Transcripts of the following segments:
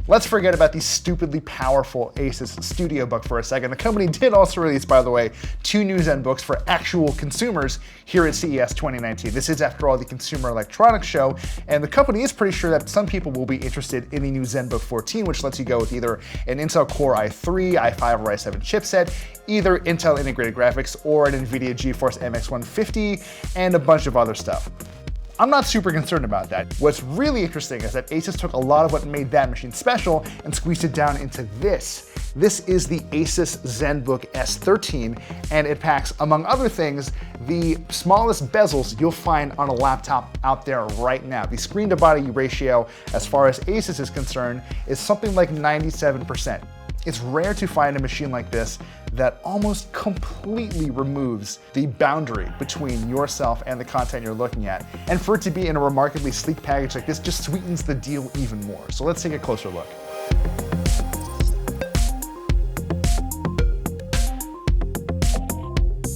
Let's forget about the stupidly powerful Asus StudioBook for a second. The company did also release, by the way, 2 new ZenBooks for actual consumers here at CES 2019. This is, after all, the Consumer Electronics Show, and the company is pretty sure that some people will be interested in the new ZenBook 14, which lets you go with either an Intel Core i3, i5, or i7 chipset, either Intel integrated graphics or an NVIDIA GeForce MX 150, and a bunch of other stuff. I'm not super concerned about that. What's really interesting is that Asus took a lot of what made that machine special and squeezed it down into this. This is the Asus ZenBook S13, and it packs, among other things, the smallest bezels you'll find on a laptop out there right now. The screen to body ratio, as far as Asus is concerned, is something like 97%. It's rare to find a machine like this that almost completely removes the boundary between yourself and the content you're looking at. And for it to be in a remarkably sleek package like this just sweetens the deal even more. So let's take a closer look.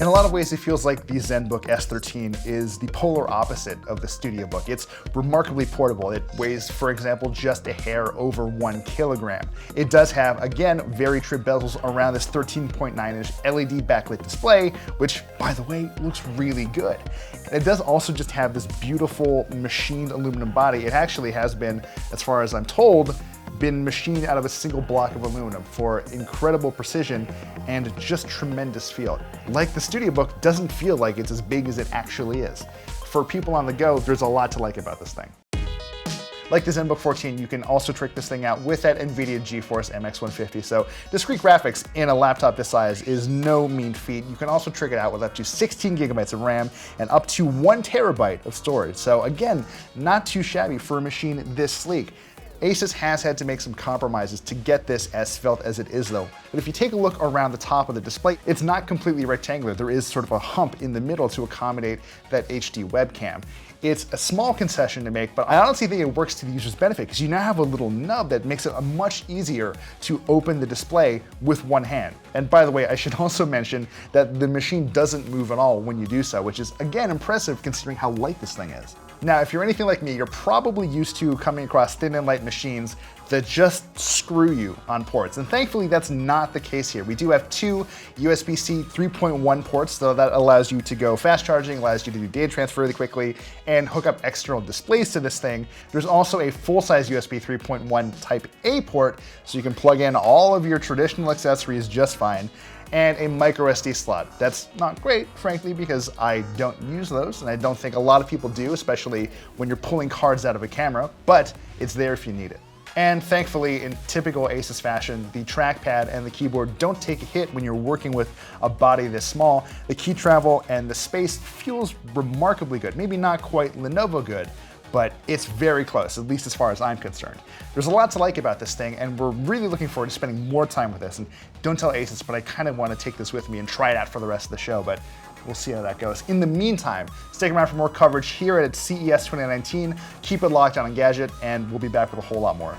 In a lot of ways, it feels like the ZenBook S13 is the polar opposite of the StudioBook. It's remarkably portable. It weighs, for example, just a hair over 1 kilogram. It does have, again, very trim bezels around this 13.9-inch LED backlit display, which, by the way, looks really good. And it does also just have this beautiful machined aluminum body. It actually has been, as far as I'm told, been machined out of a single block of aluminum for incredible precision and just tremendous feel. Like the StudioBook, doesn't feel like it's as big as it actually is. For people on the go, there's a lot to like about this thing. Like the ZenBook 14, you can also trick this thing out with that NVIDIA GeForce MX 150. So discrete graphics in a laptop this size is no mean feat. You can also trick it out with up to 16 gigabytes of RAM and up to 1 terabyte of storage. So again, not too shabby for a machine this sleek. Asus has had to make some compromises to get this as svelte as it is though. But if you take a look around the top of the display, it's not completely rectangular. There is sort of a hump in the middle to accommodate that HD webcam. It's a small concession to make, but I honestly think it works to the user's benefit because you now have a little nub that makes it much easier to open the display with one hand. And by the way, I should also mention that the machine doesn't move at all when you do so, which is again impressive considering how light this thing is. Now, if you're anything like me, you're probably used to coming across thin and light machines that just screw you on ports. And thankfully, that's not the case here. We do have 2 USB-C 3.1 ports, so that allows you to go fast charging, allows you to do data transfer really quickly, and hook up external displays to this thing. There's also a full-size USB 3.1 Type A port, so you can plug in all of your traditional accessories just fine, and a micro SD slot. That's not great, frankly, because I don't use those, and I don't think a lot of people do, especially when you're pulling cards out of a camera, but it's there if you need it. And thankfully, in typical Asus fashion, the trackpad and the keyboard don't take a hit when you're working with a body this small. The key travel and the space feels remarkably good. Maybe not quite Lenovo good, but it's very close, at least as far as I'm concerned. There's a lot to like about this thing, and we're really looking forward to spending more time with this. And don't tell Asus, but I kind of want to take this with me and try it out for the rest of the show, but we'll see how that goes. In the meantime, stick around for more coverage here at CES 2019. Keep it locked on Engadget, and we'll be back with a whole lot more.